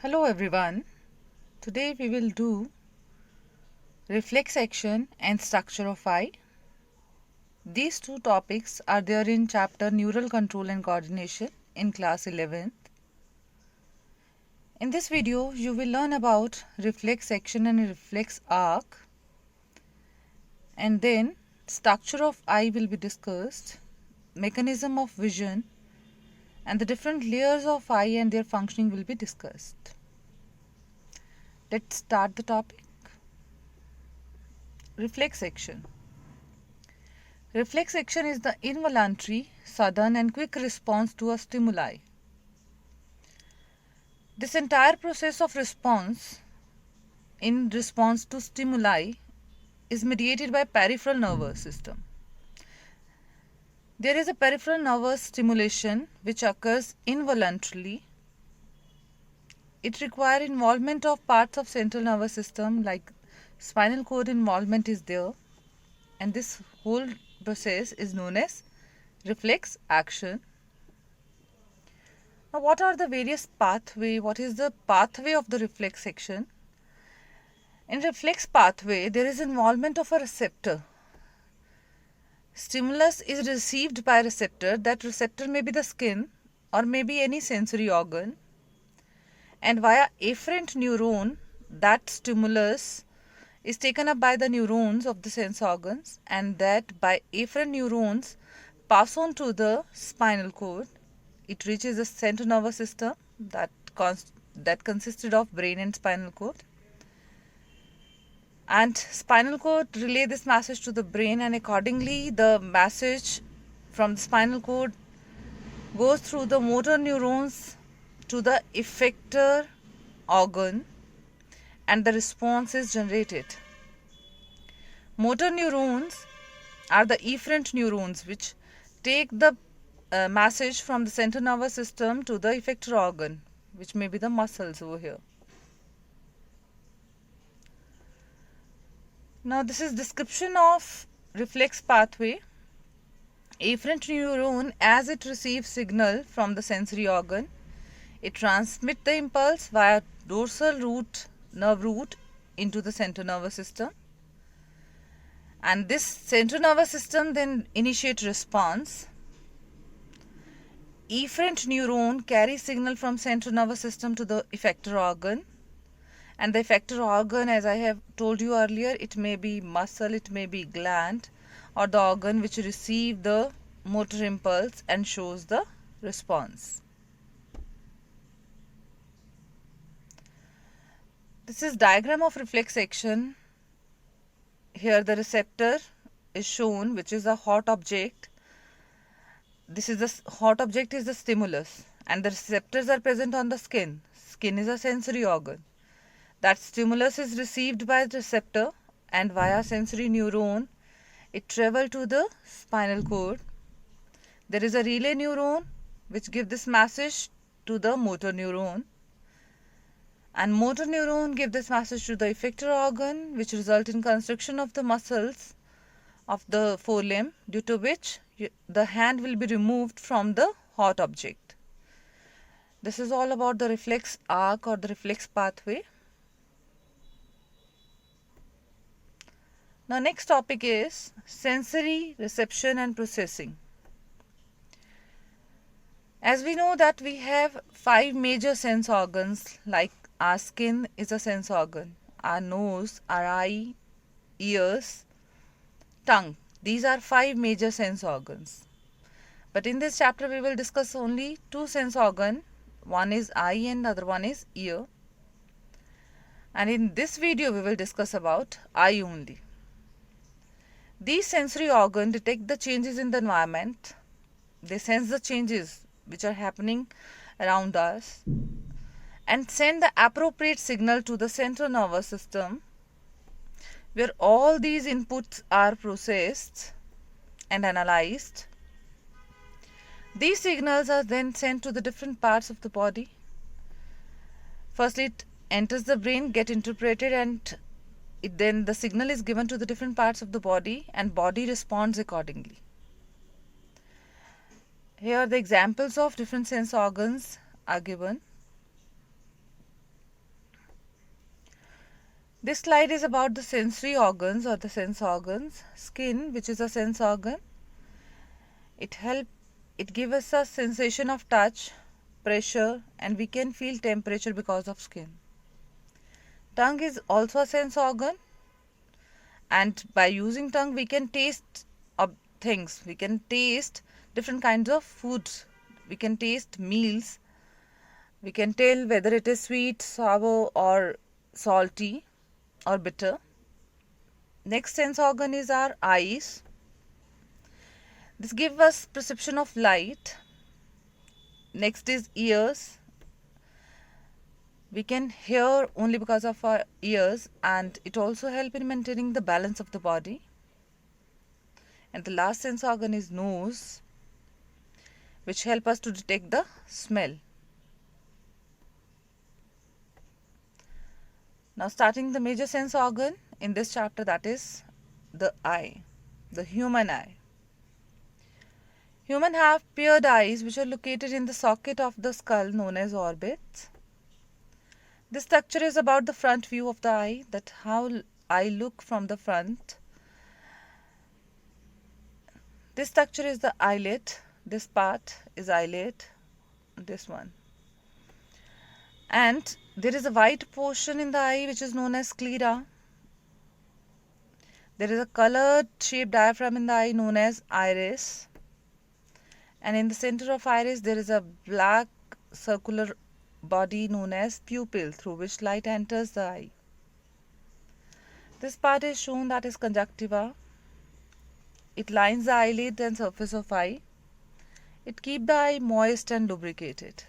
Hello everyone. Today we will do reflex action and structure of eye. These two topics are there in chapter Neural Control and Coordination in class 11th. In this video you will learn about reflex action and reflex arc, and then structure of eye will be discussed, mechanism of vision, and the different layers of eye and their functioning will be discussed. Let's start the topic. Reflex action. Reflex action is the involuntary, sudden and quick response to a stimuli. This entire process of response in response to stimuli is mediated by peripheral nervous system. There is a peripheral nervous stimulation which occurs involuntarily. It requires involvement of parts of central nervous system, like spinal cord involvement is there, and this whole process is known as reflex action. Now, what are the various pathway? What is the pathway of the reflex action? In reflex pathway, there is involvement of a receptor. Stimulus is received by a receptor. That receptor may be the skin or may be any sensory organ, and via afferent neuron, that stimulus is taken up by the neurons of the sense organs, and that by afferent neurons pass on to the spinal cord. It reaches the central nervous system that consisted of brain and spinal cord, and spinal cord relay this message to the brain, and accordingly the message from the spinal cord goes through the motor neurons to the effector organ, and the response is generated. Motor neurons are the efferent neurons which take the message from the central nervous system to the effector organ, which may be the muscles over here. Now this is description of reflex pathway. Afferent neuron, as it receives signal from the sensory organ, it transmits the impulse via dorsal root, nerve root, into the central nervous system, and this central nervous system then initiates response. Efferent neuron carries signal from central nervous system to the effector organ, and the effector organ, as I have told you earlier, it may be muscle, it may be gland, or the organ which receives the motor impulse and shows the response. This is diagram of reflex action. Here the receptor is shown, which is a hot object. This is the hot object is the stimulus, and the receptors are present on the skin. Skin is a sensory organ. That stimulus is received by the receptor, and via sensory neuron it travels to the spinal cord. There is a relay neuron which gives this message to the motor neuron, and motor neuron give this message to the effector organ, which result in constriction of the muscles of the forelimb, due to which the hand will be removed from the hot object. This is all about the reflex arc or the reflex pathway. Now next topic is sensory reception and processing. As we know that we have 5 major sense organs, like our skin is a sense organ, our nose, our eye, ears, tongue. These are 5 major sense organs. But in this chapter we will discuss only 2 sense organs. One is eye and other one is ear. And in this video we will discuss about eye only. These sensory organs detect the changes in the environment. They sense the changes which are happening around us and send the appropriate signal to the central nervous system, where all these inputs are processed and analyzed. These signals are then sent to the different parts of the body. Firstly, it enters the brain, get interpreted, and then the signal is given to the different parts of the body, and body responds accordingly. Here the examples of different sense organs are given. This slide is about the sensory organs or the sense organs. Skin, which is a sense organ, it gives us a sensation of touch, pressure, and we can feel temperature because of skin. Tongue is also a sense organ, and by using tongue we can taste things. We can taste different kinds of foods. We can taste meals. We can tell whether it is sweet, sour, or salty or bitter. Next sense organ is our eyes. This gives us perception of light. Next is ears. We can hear only because of our ears, and it also helps in maintaining the balance of the body. And the last sense organ is nose, which help us to detect the smell. Now starting the major sense organ in this chapter, that is the eye, the human eye. Humans have paired eyes which are located in the socket of the skull known as orbits. This structure is about the front view of the eye, that how eye look from the front. This structure is the eyelid. This part is eyelid, this one. And there is a white portion in the eye which is known as sclera. There is a colored shaped diaphragm in the eye known as iris. And in the center of iris there is a black circular body known as pupil through which light enters the eye. This part is shown, that is conjunctiva. It lines the eyelid and surface of eye. It keeps the eye moist and lubricated.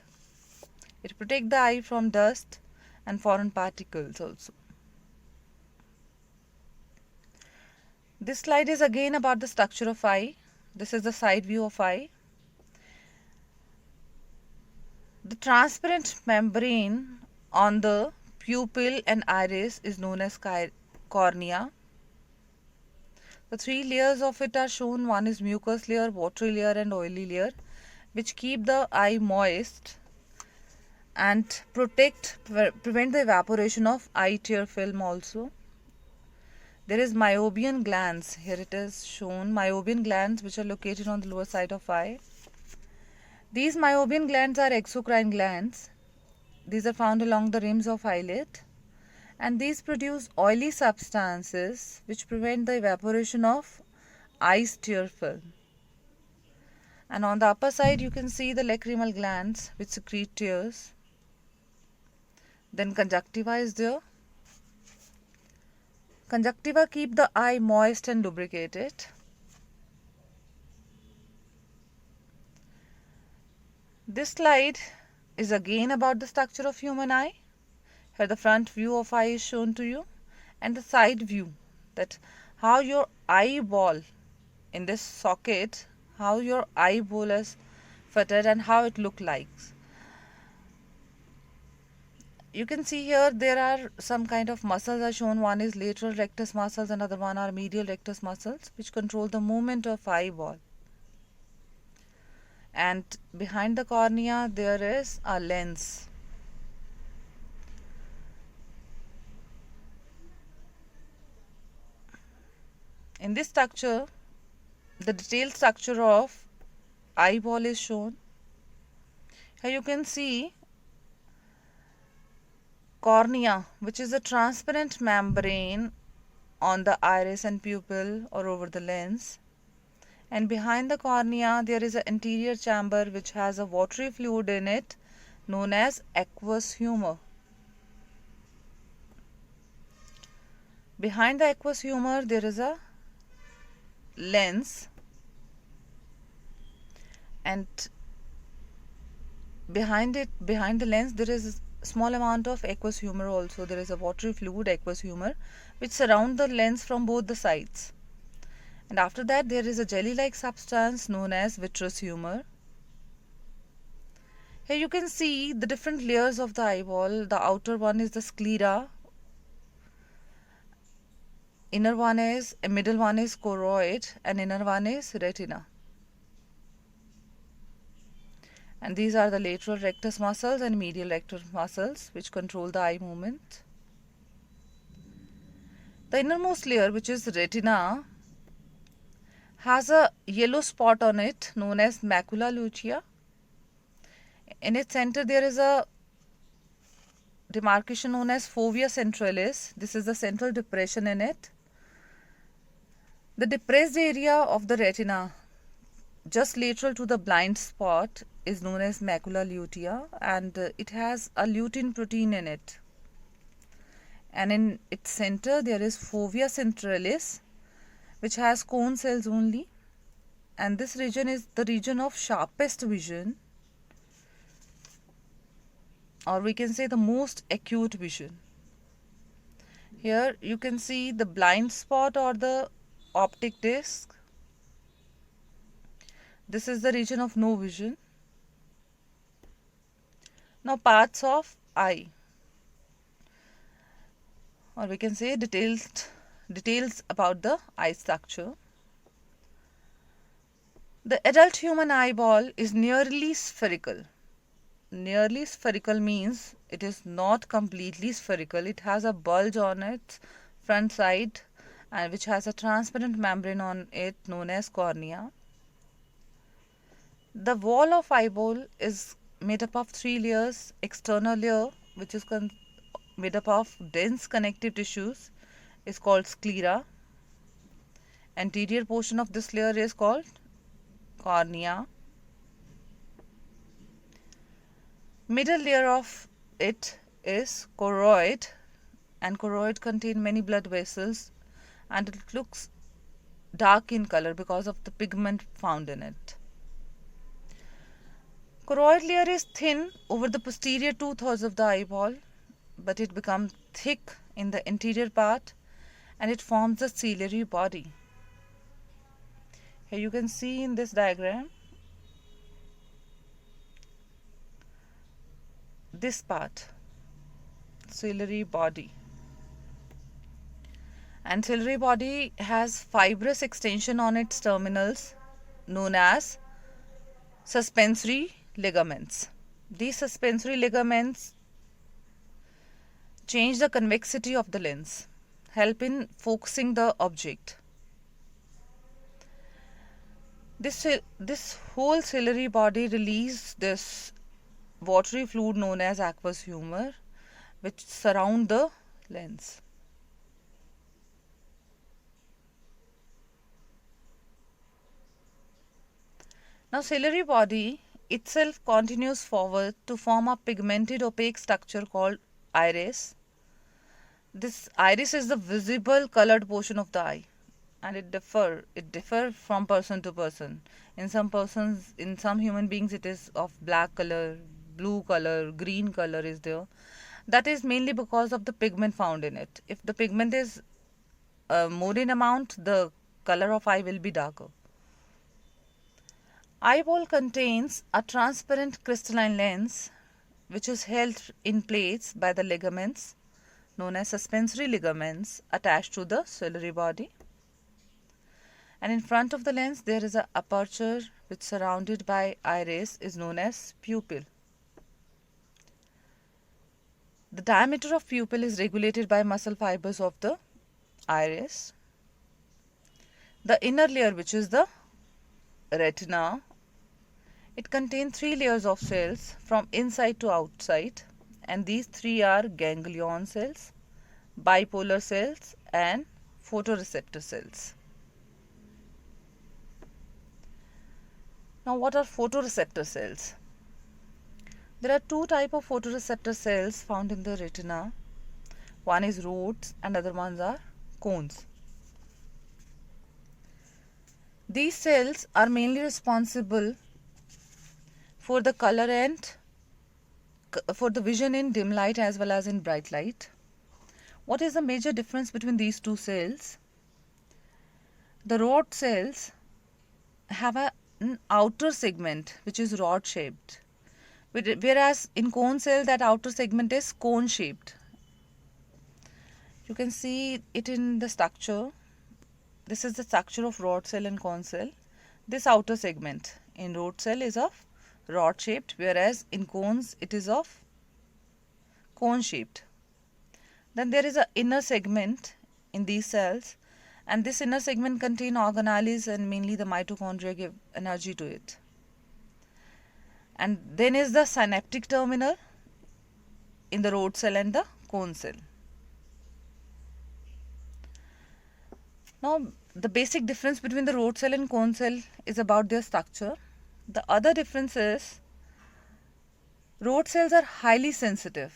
It protects the eye from dust and foreign particles also. This slide is again about the structure of eye. This is the side view of eye. The transparent membrane on the pupil and iris is known as cornea. The three layers of it are shown. One is mucus layer, watery layer, and oily layer, which keep the eye moist and prevent the evaporation of eye tear film also. There is meibomian glands. Here it is shown, meibomian glands which are located on the lower side of eye. These meibomian glands are exocrine glands. These are found along the rims of eyelid, and these produce oily substances which prevent the evaporation of eye's tear film. And on the upper side you can see the lacrimal glands which secrete tears. Then conjunctiva is there. Conjunctiva keep the eye moist and lubricated. This slide is again about the structure of human eye. Here the front view of eye is shown to you, and the side view, that how your eyeball in this socket, how your eyeball is fitted and how it look like. You can see here there are some kind of muscles are shown. One is lateral rectus muscles, another one are medial rectus muscles which control the movement of eyeball. And behind the cornea there is a lens. In this structure, the detailed structure of eyeball is shown. Here you can see cornea, which is a transparent membrane on the iris and pupil or over the lens. And behind the cornea there is an anterior chamber which has a watery fluid in it known as aqueous humor. Behind the aqueous humor there is a lens, and behind the lens there is a small amount of aqueous humor also. There is a watery fluid, aqueous humor, which surround the lens from both the sides. And after that there is a jelly-like substance known as vitreous humor. Here you can see the different layers of the eyeball. The outer one is the sclera, middle one is choroid, and inner one is retina. And these are the lateral rectus muscles and medial rectus muscles which control the eye movement. The innermost layer, which is retina, has a yellow spot on it known as macula lutea. In its center there is a demarcation known as fovea centralis. This is the central depression in it. The depressed area of the retina just lateral to the blind spot is known as macula lutea, and it has a lutein protein in it. And in its center there is fovea centralis, which has cone cells only, and this region is the region of sharpest vision, or we can say the most acute vision. Here you can see the blind spot or the optic disc. This is the region of no vision. Now parts of eye, or we can say details about the eye structure. The adult human eyeball is nearly spherical. Nearly spherical means it is not completely spherical. It has a bulge on its front side, and which has a transparent membrane on it known as cornea. The wall of eyeball is made up of 3 layers. External layer, which is made up of dense connective tissues, is called sclera. Anterior portion of this layer is called cornea. Middle layer of it is choroid, and choroid contain many blood vessels, and it looks dark in color because of the pigment found in it. Choroid layer is thin over the posterior 2/3 of the eyeball, but it becomes thick in the anterior part, and it forms the ciliary body. Here you can see in this diagram this part, ciliary body. And ciliary body has fibrous extension on its terminals known as suspensory ligaments. These suspensory ligaments change the convexity of the lens, help in focusing the object. This whole ciliary body releases this watery fluid known as aqueous humor, which surround the lens. Now ciliary body itself continues forward to form a pigmented opaque structure called iris. This iris is the visible colored portion of the eye, and it differ from person to person. In some human beings it is of black color, blue color, green color is there. That is mainly because of the pigment found in it. If the pigment is more in amount, the color of eye will be darker. Eyeball contains a transparent crystalline lens which is held in place by the ligaments known as suspensory ligaments attached to the ciliary body. And in front of the lens there is an aperture which surrounded by iris is known as pupil. The diameter of pupil is regulated by muscle fibers of the iris. The inner layer, which is the retina, it contains 3 layers of cells from inside to outside, and these 3 are ganglion cells, bipolar cells and photoreceptor cells. Now what are photoreceptor cells? There are 2 types of photoreceptor cells found in the retina. One is rods and other ones are cones. These cells are mainly responsible for the color and for the vision in dim light as well as in bright light. What is the major difference between these 2 cells? The rod cells have an outer segment which is rod shaped, whereas in cone cell that outer segment is cone shaped. You can see it in the structure. This is the structure of rod cell and cone cell. This outer segment in rod cell is of rod shaped, whereas in cones it is of cone shaped. Then there is an inner segment in these cells, and this inner segment contain organelles, and mainly the mitochondria give energy to it. And then is the synaptic terminal in the rod cell and the cone cell. Now, the basic difference between the rod cell and cone cell is about their structure. The other difference is rod cells are highly sensitive,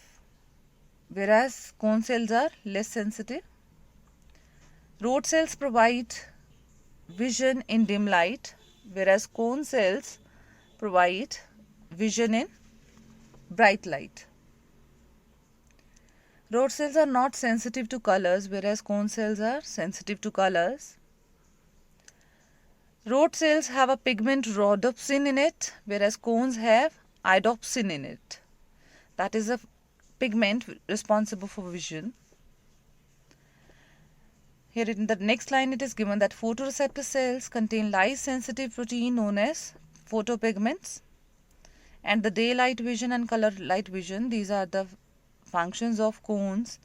whereas cone cells are less sensitive. Rod cells provide vision in dim light, whereas cone cells provide vision in bright light. Rod cells are not sensitive to colors, whereas cone cells are sensitive to colors. Rod cells have a pigment rhodopsin in it, whereas cones have iodopsin in it. That is a pigment responsible for vision. Here in the next line it is given that photoreceptor cells contain light-sensitive protein known as photopigments, and the daylight vision and color light vision, these are the functions of cones,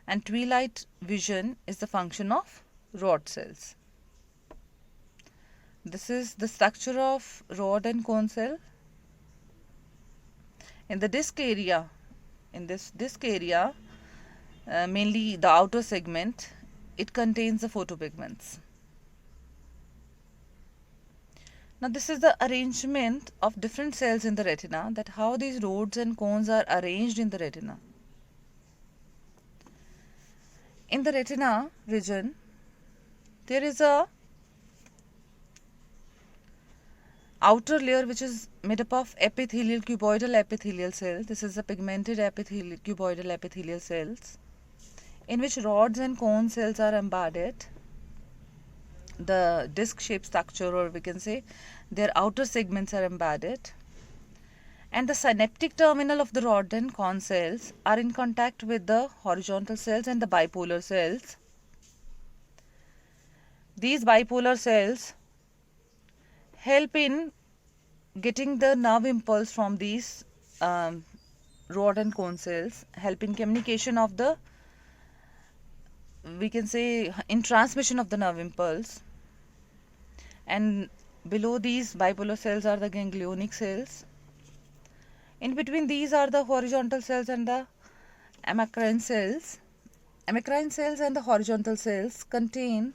and twilight vision is the function of rod cells. This is the structure of rod and cone cell. In the disc area, mainly the outer segment, it contains the photopigments. Now this is the arrangement of different cells in the retina, that how these rods and cones are arranged in the retina. In the retina region, there is a outer layer which is made up of cuboidal epithelial cells. This is the pigmented cuboidal epithelial cells in which rods and cone cells are embedded. The disc-shaped structure, or we can say their outer segments, are embedded, and the synaptic terminal of the rod and cone cells are in contact with the horizontal cells and the bipolar cells. These bipolar cells help in getting the nerve impulse from these rod and cone cells, help in communication of the, we can say, in transmission of the nerve impulse. And below these bipolar cells are the ganglionic cells. In between these are the horizontal cells and the amacrine cells. Amacrine cells and the horizontal cells contain,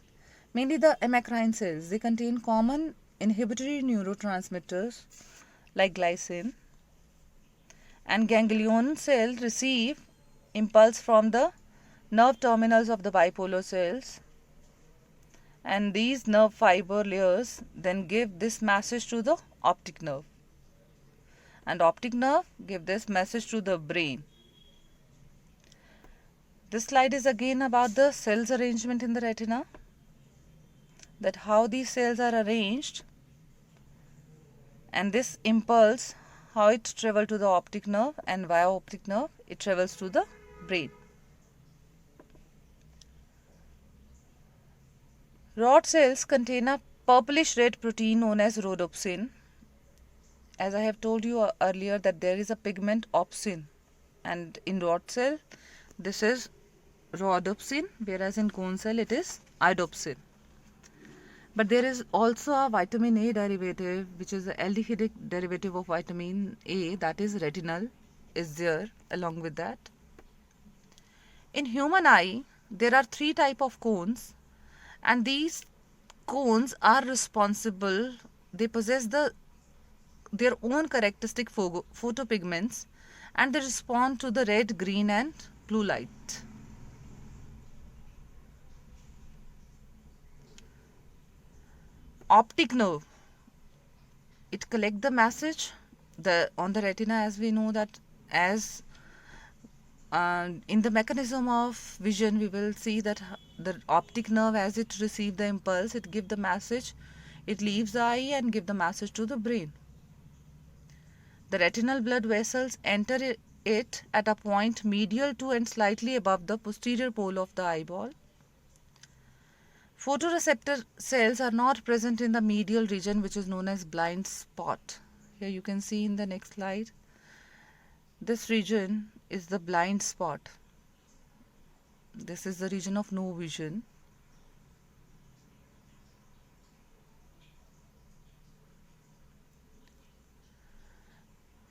mainly the amacrine cells, they contain common inhibitory neurotransmitters like glycine, and ganglion cells receive impulse from the nerve terminals of the bipolar cells, and these nerve fiber layers then give this message to the optic nerve, and optic nerve give this message to the brain. This slide is again about the cells arrangement in the retina, that how these cells are arranged, and this impulse, how it travels to the optic nerve, and via optic nerve it travels to the brain. Rod cells contain a purplish red protein known as rhodopsin. As I have told you earlier that there is a pigment opsin, and in rod cell this is rhodopsin, whereas in cone cell it is iodopsin. But there is also a vitamin A derivative, which is the aldehydic derivative of vitamin A, that is retinal, is there along with that. In human eye, there are 3 types of cones, and these cones are responsible, they possess their own characteristic photopigments, and they respond to the red, green and blue light. Optic nerve, it collects the message on the retina, as we know that as in the mechanism of vision we will see that the optic nerve, as it receives the impulse, it gives the message, it leaves the eye and give the message to the brain. The retinal blood vessels enter it at a point medial to and slightly above the posterior pole of the eyeball. Photoreceptor cells are not present in the medial region, which is known as blind spot. Here you can see in the next slide, this region is the blind spot. This is the region of no vision.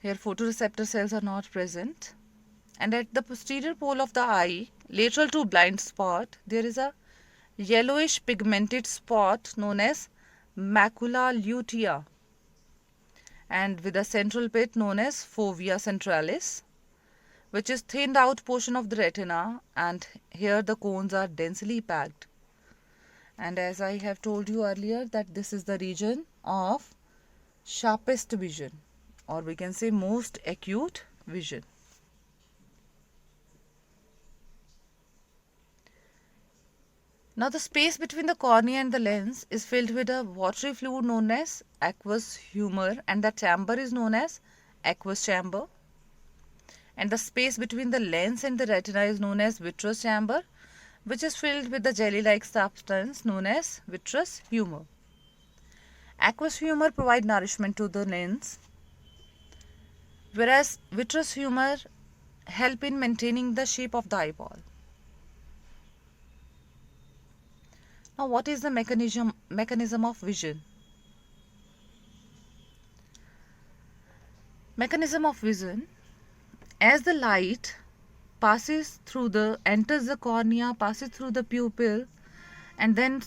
Here photoreceptor cells are not present. And at the posterior pole of the eye, lateral to blind spot, there is a yellowish pigmented spot known as macula lutea, and with a central pit known as fovea centralis, which is thinned out portion of the retina, and here the cones are densely packed. And as I have told you earlier, that this is the region of sharpest vision, or we can say most acute vision. Now the space between the cornea and the lens is filled with a watery fluid known as aqueous humor, and the chamber is known as aqueous chamber. And the space between the lens and the retina is known as vitreous chamber, which is filled with the jelly-like substance known as vitreous humor. Aqueous humor provides nourishment to the lens, whereas vitreous humor help in maintaining the shape of the eyeball. Now, what is the mechanism of vision? Mechanism of vision: as the light enters the cornea, passes through the pupil, and then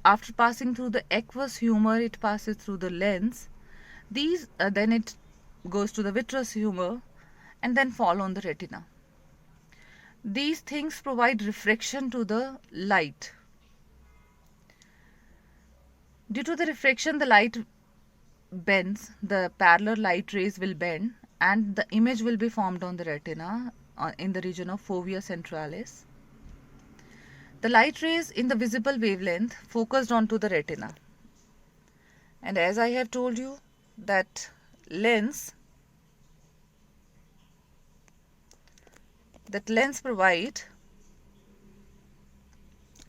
after passing through the aqueous humor, it passes through the lens. Then it goes to the vitreous humor and then fall on the retina. These things provide refraction to the light. Due to the refraction, the light bends, the parallel light rays will bend, and the image will be formed on the retina in the region of fovea centralis. The light rays in the visible wavelength focused onto the retina. And as I have told you, that lens provide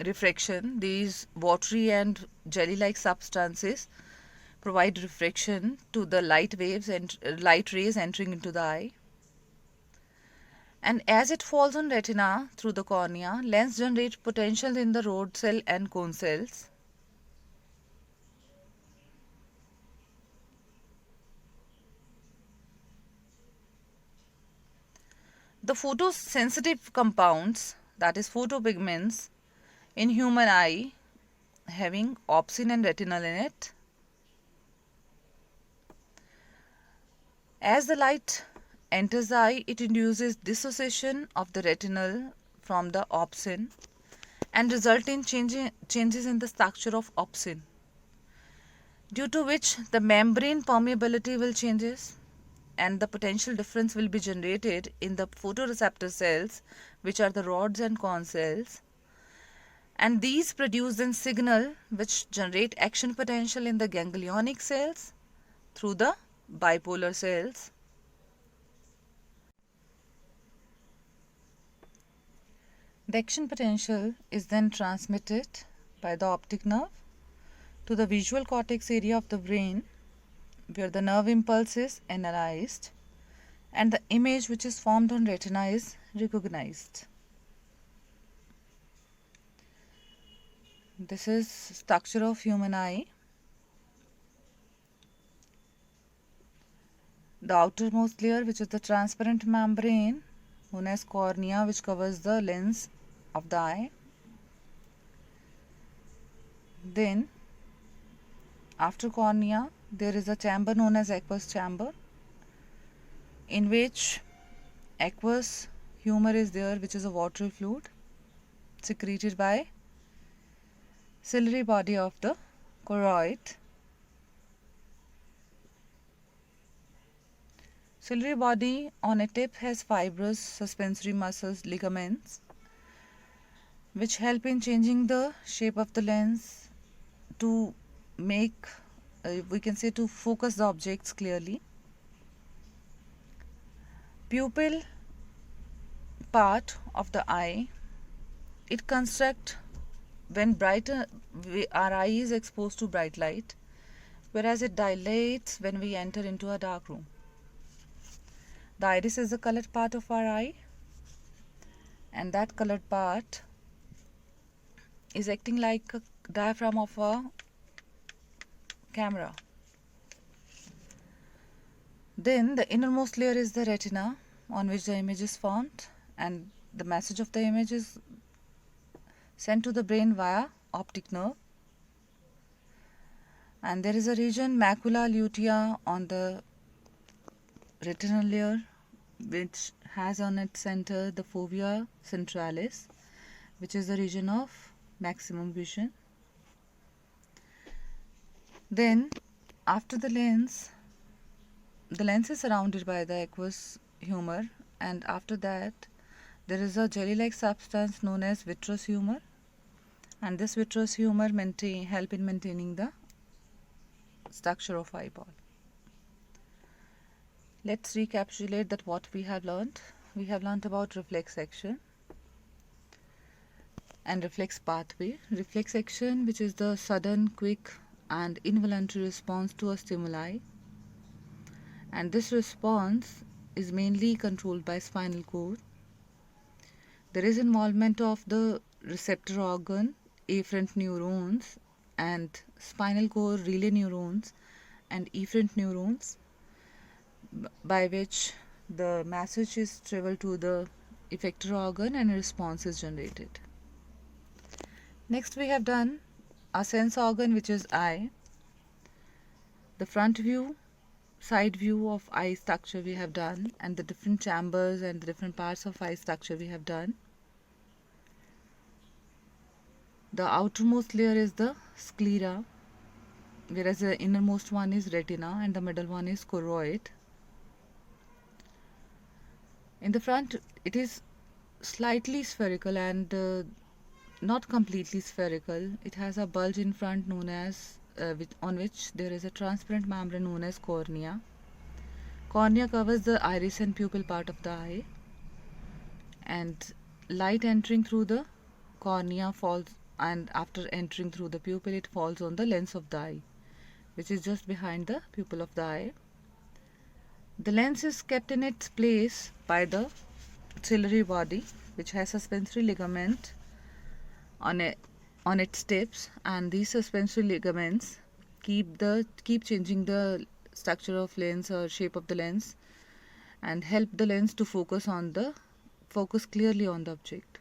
refraction. These watery and jelly-like substances provide refraction to the light waves and light rays entering into the eye. And as it falls on retina through the cornea, lens generate potentials in the rod cell and cone cells. The photosensitive compounds, that is photopigments, in human eye having opsin and retinal in it. As the light enters the eye, it induces dissociation of the retinal from the opsin and result in changes in the structure of opsin, due to which the membrane permeability will changes and the potential difference will be generated in the photoreceptor cells, which are the rods and cone cells. And these produce then signal which generate action potential in the ganglionic cells through the bipolar cells. The action potential is then transmitted by the optic nerve to the visual cortex area of the brain, where the nerve impulse is analyzed and the image which is formed on retina is recognized. This is structure of human eye. The outermost layer, which is the transparent membrane known as cornea, which covers the lens of the eye. Then after cornea, there is a chamber known as aqueous chamber, in which aqueous humor is there, which is a watery fluid secreted by ciliary body of the choroid. Ciliary body on a tip has fibrous suspensory muscles, ligaments, which help in changing the shape of the lens to make, we can say, to focus the objects clearly. Pupil part of the eye, it constructs when our eye is exposed to bright light, whereas it dilates when we enter into a dark room. The iris is the colored part of our eye, and that colored part is acting like a diaphragm of a camera. Then the innermost layer is the retina on which the image is formed, and the message of the image is sent to the brain via optic nerve. And there is a region macula lutea on the retinal layer which has on its center the fovea centralis, which is the region of maximum vision. Then after the lens is surrounded by the aqueous humor, and after that there is a jelly-like substance known as vitreous humor, and this vitreous humor help in maintaining the structure of eyeball. Let's recapitulate that what we have learned. We have learned about reflex action and reflex pathway. Reflex action, which is the sudden, quick and involuntary response to a stimuli, and this response is mainly controlled by spinal cord. There is involvement of the receptor organ, afferent neurons, and spinal cord relay neurons and efferent neurons, by which the message is traveled to the effector organ and a response is generated. Next we have done a sense organ, which is eye. The front view, side view of eye structure we have done, and the different chambers and the different parts of eye structure we have done. The outermost layer is the sclera, whereas the innermost one is retina and the middle one is choroid. In the front it is slightly spherical and not completely spherical. It has a bulge in front known as on which there is a transparent membrane known as cornea. Cornea covers the iris and pupil part of the eye, and light entering through the cornea falls, and after entering through the pupil it falls on the lens of the eye, which is just behind the pupil of the eye. The lens is kept in its place by the ciliary body, which has suspensory ligament on its tips, and these suspensory ligaments keep changing the structure of lens or shape of the lens and help the lens to focus clearly on the object.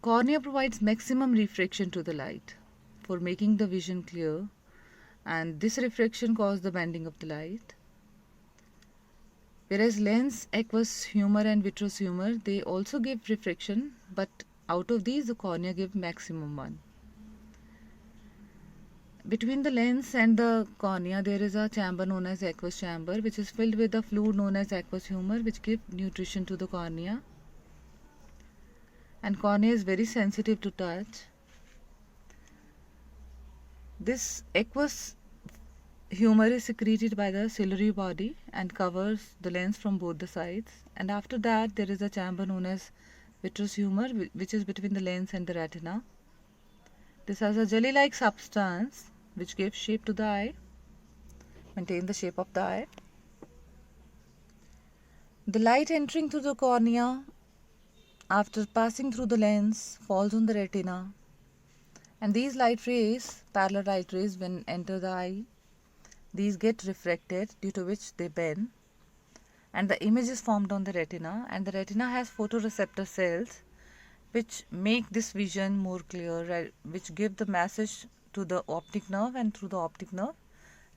Cornea provides maximum refraction to the light for making the vision clear, and this refraction causes the bending of the light. Whereas lens, aqueous humor and vitreous humor, they also give refraction, but out of these the cornea gives maximum one. Between the lens and the cornea there is a chamber known as aqueous chamber, which is filled with a fluid known as aqueous humor, which gives nutrition to the cornea. And cornea is very sensitive to touch. This aqueous humor is secreted by the ciliary body and covers the lens from both the sides, and after that there is a chamber known as vitreous humor, which is between the lens and the retina. This has a jelly-like substance which gives shape to the eye, maintain the shape of the eye. The light entering through the cornea after passing through the lens falls on the retina, and these light rays, parallel light rays, when enter the eye, these get refracted, due to which they bend, and the image is formed on the retina, and the retina has photoreceptor cells which make this vision more clear, which give the message to the optic nerve, and through the optic nerve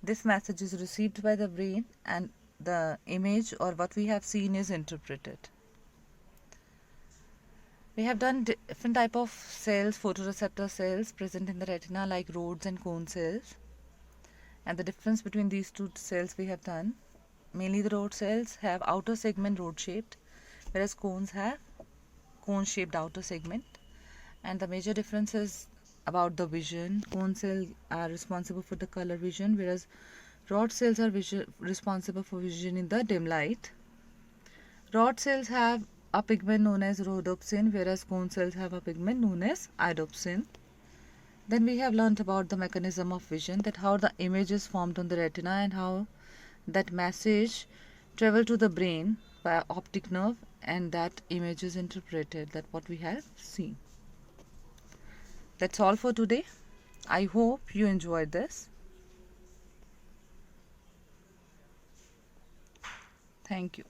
this message is received by the brain and the image or what we have seen is interpreted. We have done different type of cells, photoreceptor cells present in the retina, like rods and cone cells, and the difference between these two cells we have done. Mainly the rod cells have outer segment rod shaped, whereas cones have cone shaped outer segment, and the major difference is about the vision. Cone cells are responsible for the color vision, whereas rod cells are responsible for vision in the dim light. Rod cells have a pigment known as rhodopsin, whereas cone cells have a pigment known as iodopsin. Then we have learnt about the mechanism of vision, that how the image is formed on the retina and how that message travel to the brain by optic nerve and that image is interpreted, that what we have seen. That's all for today. I hope you enjoyed this. Thank you.